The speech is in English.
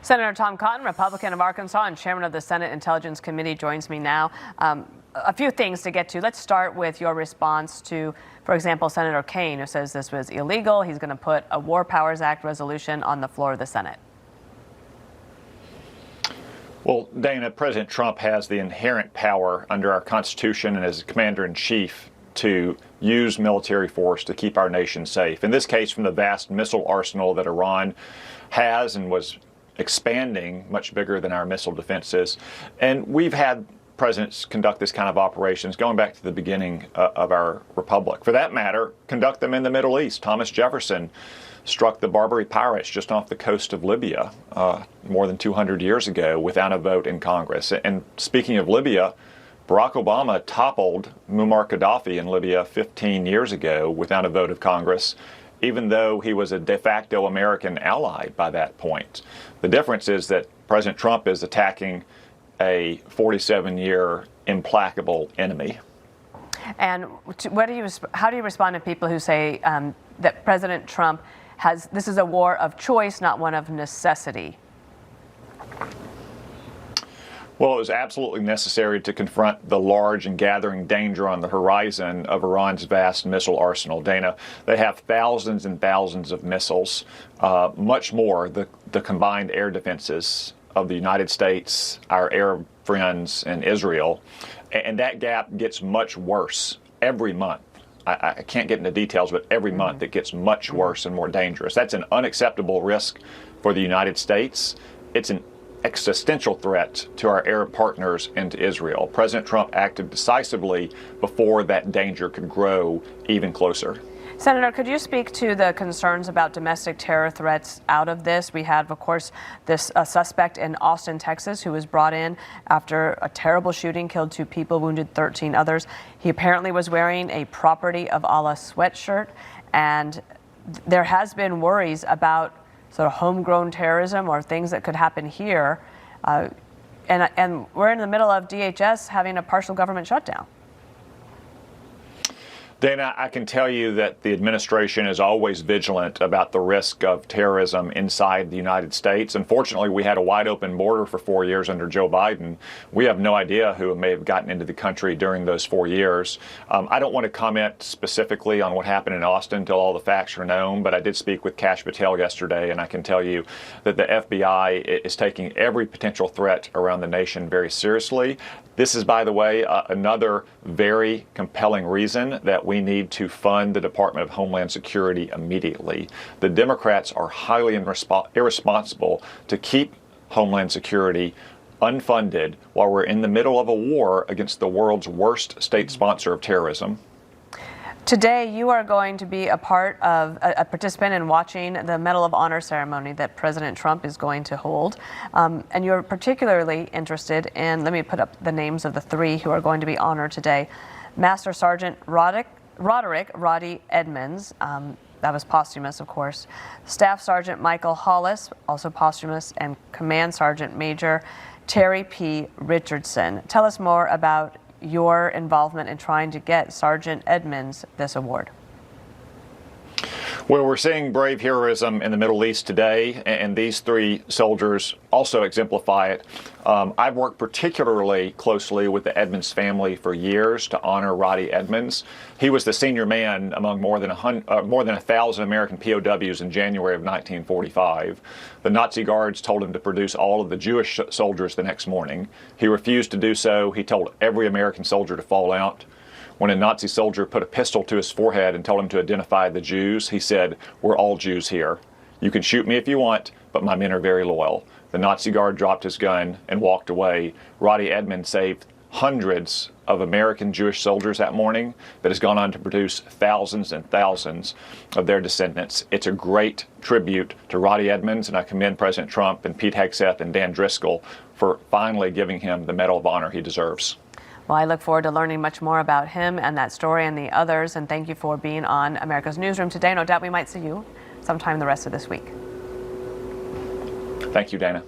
Senator Tom Cotton, Republican of Arkansas and chairman of the Senate Intelligence Committee, joins me now. A few things to get to. Let's start with your response to, for example, Senator Kaine, who says this was illegal. He's going to put a War Powers Act resolution on the floor of the Senate. Well, Dana, President Trump has the inherent power under our Constitution and as commander-in-chief to use military force to keep our nation safe. In this case, from the vast missile arsenal that Iran has and was expanding, much bigger than our missile defenses. And we've had presidents conduct this kind of operations going back to the beginning of our republic. For that matter, conduct them in the Middle East. Thomas Jefferson struck the Barbary pirates just off the coast of Libya more than 200 years ago without a vote in Congress. And speaking of Libya, Barack Obama toppled Muammar Gaddafi in Libya 15 years ago without a vote of Congress, even though he was a de facto American ally by that point. The difference is that President Trump is attacking a 47-year implacable enemy. And how do you respond to people who say that President Trump this is a war of choice, not one of necessity? Well, it was absolutely necessary to confront the large and gathering danger on the horizon of Iran's vast missile arsenal. Dana, they have thousands and thousands of missiles, much more the combined air defenses of the United States, our Arab friends, and Israel. And that gap gets much worse every month. I can't get into details, but every month it gets much worse and more dangerous. That's an unacceptable risk for the United States. It's an existential threat to our Arab partners and to Israel. President Trump acted decisively before that danger could grow even closer. Senator, could you speak to the concerns about domestic terror threats out of this? We have, of course, this suspect in Austin, Texas, who was brought in after a terrible shooting, killed 2 people, wounded 13 others. He apparently was wearing a Property of Allah sweatshirt, and there has been worries about sort of homegrown terrorism or things that could happen here. And we're in the middle of DHS having a partial government shutdown. Dana, I can tell you that the administration is always vigilant about the risk of terrorism inside the United States. Unfortunately, we had a wide open border for 4 years under Joe Biden. We have no idea who may have gotten into the country during those 4 years. I don't want to comment specifically on what happened in Austin until all the facts are known, but I did speak with Kash Patel yesterday, and I can tell you that the FBI is taking every potential threat around the nation very seriously. This is, by the way, another very compelling reason that we need to fund the Department of Homeland Security immediately. The Democrats are highly irresponsible to keep Homeland Security unfunded while we're in the middle of a war against the world's worst state sponsor of terrorism. Today, you are going to be a participant in watching the Medal of Honor ceremony that President Trump is going to hold. And you're particularly interested in, let me put up the names of the 3 who are going to be honored today. Master Sergeant Roddy Edmonds, that was posthumous, of course. Staff Sergeant Michael Hollis, also posthumous, and Command Sergeant Major Terry P. Richardson. Tell us more about your involvement in trying to get Sergeant Edmonds this award. Well, we're seeing brave heroism in the Middle East today, and these 3 soldiers also exemplify it. I've worked particularly closely with the Edmonds family for years to honor Roddy Edmonds. He was the senior man among more than 1,000 American POWs in January of 1945. The Nazi guards told him to produce all of the Jewish soldiers the next morning. He refused to do so. He told every American soldier to fall out. When a Nazi soldier put a pistol to his forehead and told him to identify the Jews, he said, "We're all Jews here. You can shoot me if you want, but my men are very loyal." The Nazi guard dropped his gun and walked away. Roddy Edmonds saved hundreds of American Jewish soldiers that morning that has gone on to produce thousands and thousands of their descendants. It's a great tribute to Roddy Edmonds, and I commend President Trump and Pete Hegseth and Dan Driscoll for finally giving him the Medal of Honor he deserves. Well, I look forward to learning much more about him and that story and the others. And thank you for being on America's Newsroom today. No doubt we might see you sometime the rest of this week. Thank you, Dana.